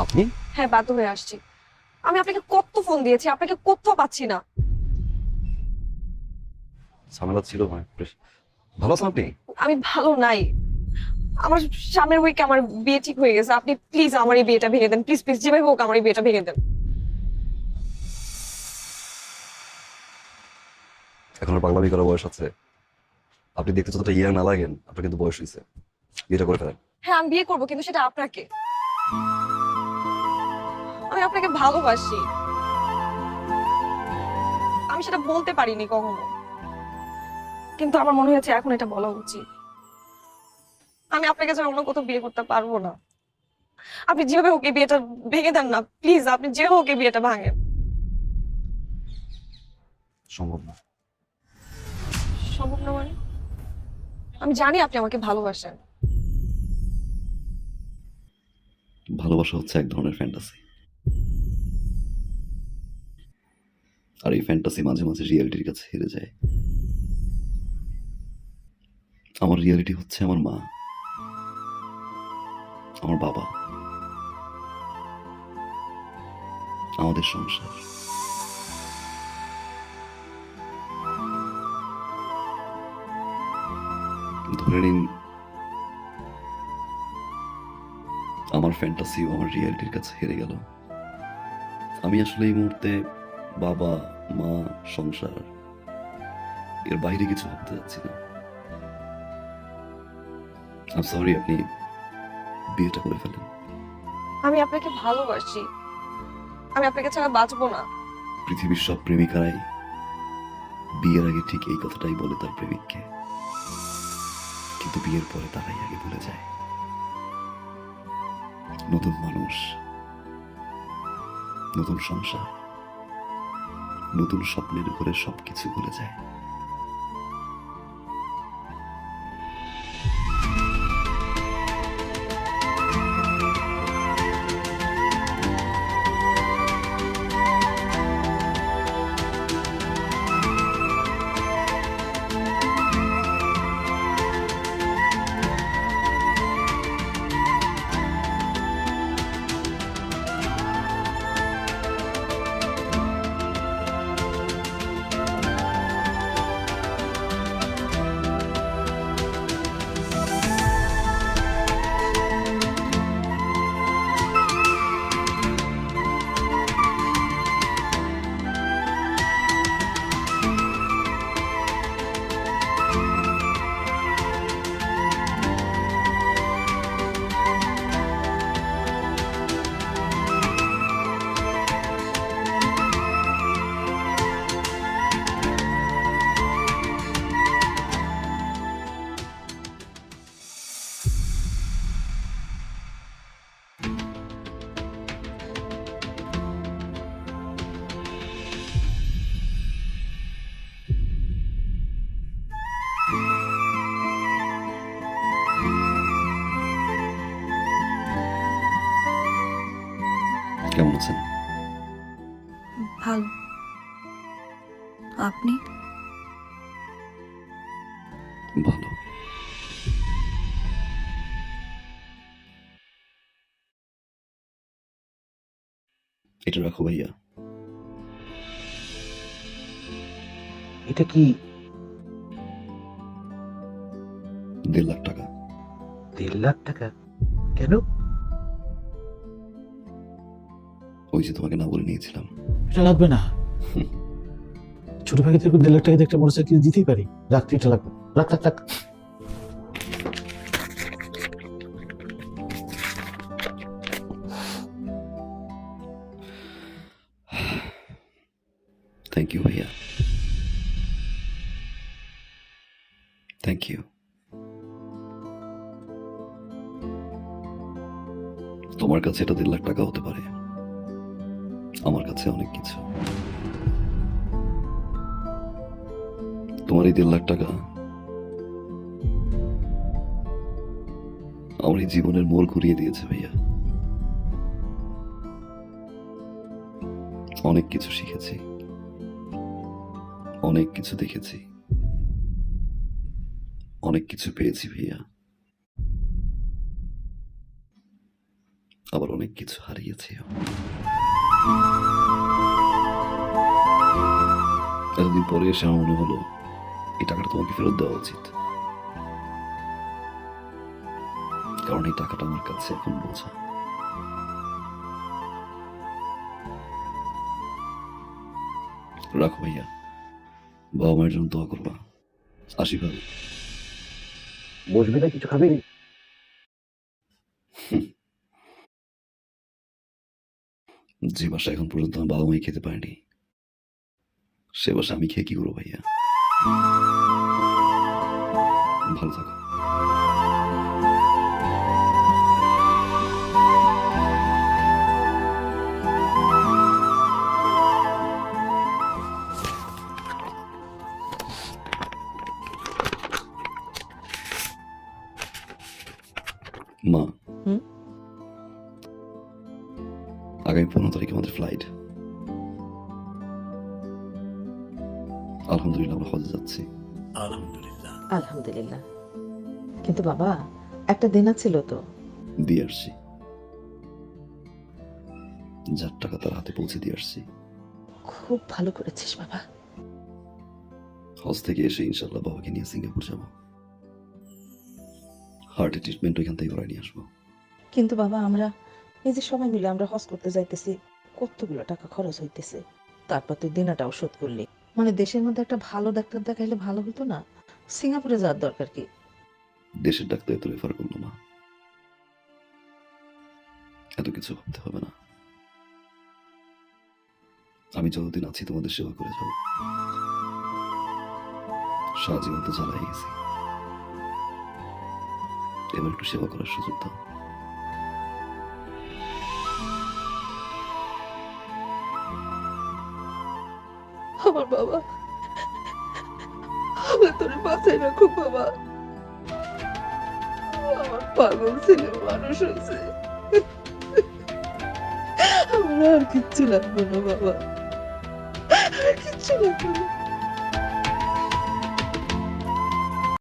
আপনি? হ্যাঁ, বাধ্য হয়ে আসছি। আমি আপনাকে কত ফোন দিয়েছি, আপনাকে কোথাও পাচ্ছি না। ঝামেলা ছিল ভাই। ভালো আছেন আপনি? আমি ভালো নাই। আমার সামনের উইকে আমার বিয়ে ঠিক হয়ে গেছে। আপনি প্লিজ আমার এই বিয়েটা ভেঙে দেন, প্লিজ প্লিজ, যেভাবে হোক আমার এই বিয়েটা ভেঙে দেন। এখন আর পাগলামি করার বয়স আছে? আপনি দেখতে যতটা ইয়াং না লাগেন, আপনার কিন্তু বয়স হয়েছে। বিয়েটা করে ফেলেন। হ্যাঁ, আমি বিয়ে করবো, কিন্তু সেটা আপনাকে। আমি আপনাকে ভালোবাসি। আমি সেটা বলতে পারিনি কখনো, কিন্তু আমার মনে হয়েছে এখন এটা বলা উচিত। আমি আপনাকে ছাড়া অন্য কোথাও বিয়ে করতে পারবো না। আপনি যেভাবে হোক এই বিয়েটা ভেঙে দেন না প্লিজ, আপনি যেভাবে হোক এই বিয়েটা ভাঙেন। সম্ভব না। সম্ভব না মানে? আমি জানি আপনি আমাকে ভালোবাসেন। ভালোবাসা হচ্ছে এক ধরনের ফ্যান্টাসি, আর এই ফ্যান্টাসি মাঝে মাঝে রিয়েলিটির কাছে হেরে যায়। আমার রিয়েলিটি হচ্ছে আমার মা, আমার বাবা, আমাদের সংসার। ধরে নিন আমার ফ্যান্টাসিও আমার রিয়েলিটির কাছে হেরে গেল। আমি আসলে এই মুহূর্তে বাবা, মা, সংসার এর বাইরে কিছু ভাবতে যাচ্ছি না। আম সরি, আপনি বিয়েটা করে ফেলেন। আমি আপনাকে ভালোবাসি। আমি আপনাকে ছাড়া বাঁচবো না। পৃথিবীর সব প্রেমিকারাই বিয়ের আগে ঠিক এই কথাটাই বলে তার প্রেমিককে, কিন্তু বিয়ের পরে তারাই আগে ভুলে যায়। নতুন মানুষ, নতুন সংসার, নতুন স্বপ্নের ঘরে সবকিছু ভুলে যায়। কেমন আছেন? ভালো। আপনি? ভালো। এটা রাখো ভাইয়া। এটা কি? 1.5 লাখ টাকা। 1.5 লাখ টাকা? কেন? ওই যে তোমাকে না বলে নিয়েছিলাম। এটা লাগবে না। ছোট ভাগে থেকে 1.5 লাখ টাকা দিয়ে একটা মোটরসাইকেল দিতেই পারি। রাখ, তুই এটা লাগবে। রাখ রাখ রাখ। থ্যাংক ইউ ভাইয়া, থ্যাংক ইউ। তোমার কাছে এটা 1.5 লাখ টাকা হতে পারে, আমার কাছে অনেক কিছু। তোমার এই 1.5 লাখ টাকা আমার এই জীবনের মোড় ঘুরিয়ে দিয়েছে ভাইয়া। অনেক কিছু শিখেছি, অনেক কিছু দেখেছি, অনেক কিছু পেয়েছি ভাইয়া। আবার অনেক কিছু হারিয়েছি। এতদিন পরে এসে আমার মনে হলো এই টাকাটা তোমাকে ফেরত দেওয়া উচিত, কারণ এই টাকাটা আমার কাছে এখন বোঝা। রাখো ভাইয়া, বাবা মায়ের জন্য দোয়া করবা। আসি ভাবি। বসবি না, কিছু খাবি? যে বাসা এখন পর্যন্ত আমার বাবা মাই খেতে পারেনি, সে বাসা আমি খেয়ে কি করবো ভাইয়া? ভালো থাকো। মা, হুম? আগামী 15 তারিখে আমাদের ফ্লাইট। আলহামদুলিল্লাহ আমরা হজে যাচ্ছি। আলহামদুলিল্লাহ। আলহামদুলিল্লাহ। কিন্তু বাবা, একটা দেনা ছিল তো। দিয়ে আসছি, যার টাকা তার হাতে পৌঁছে দিয়ে আসছি। খুব ভালো করেছিস বাবা। হজ থেকে এসে ইনশাল্লাহ বাবাকে নিয়ে সিঙ্গাপুর যাব। হার্টের ট্রিটমেন্ট ওইখান থেকে করাই নিয়ে আসবো। কিন্তু বাবা, আমরা এই যে সবাই মিলে আমরা হজ করতে যাইতেছি, কতগুলো টাকা খরচ হইতেছে। তারপর তুই দেনাটাও শোধ করলি। মানে দেশের মধ্যে একটা ভালো ডাক্তার দেখাইলে ভালো হতো না? সিঙ্গাপুরে যাওয়ার দরকার কি? দেশের ডাক্তার এত রেফার করলো না, এত কিছু ভাবতে হবে না। আমি যতদিন আছি তোমাদের সেবা করে যাব। সারা জীবন তো জ্বালাই গেছি, এবার একটু সেবা করার সুযোগ দাও। আমার বাবা, আল্লাহ তোরে বাঁচাই রাখো বাবা। আমার পাগল ছেলে মানুষ হয়েছে। আমার আর কিচ্ছু লাগবে না বাবা, আর কিচ্ছু লাগবে না।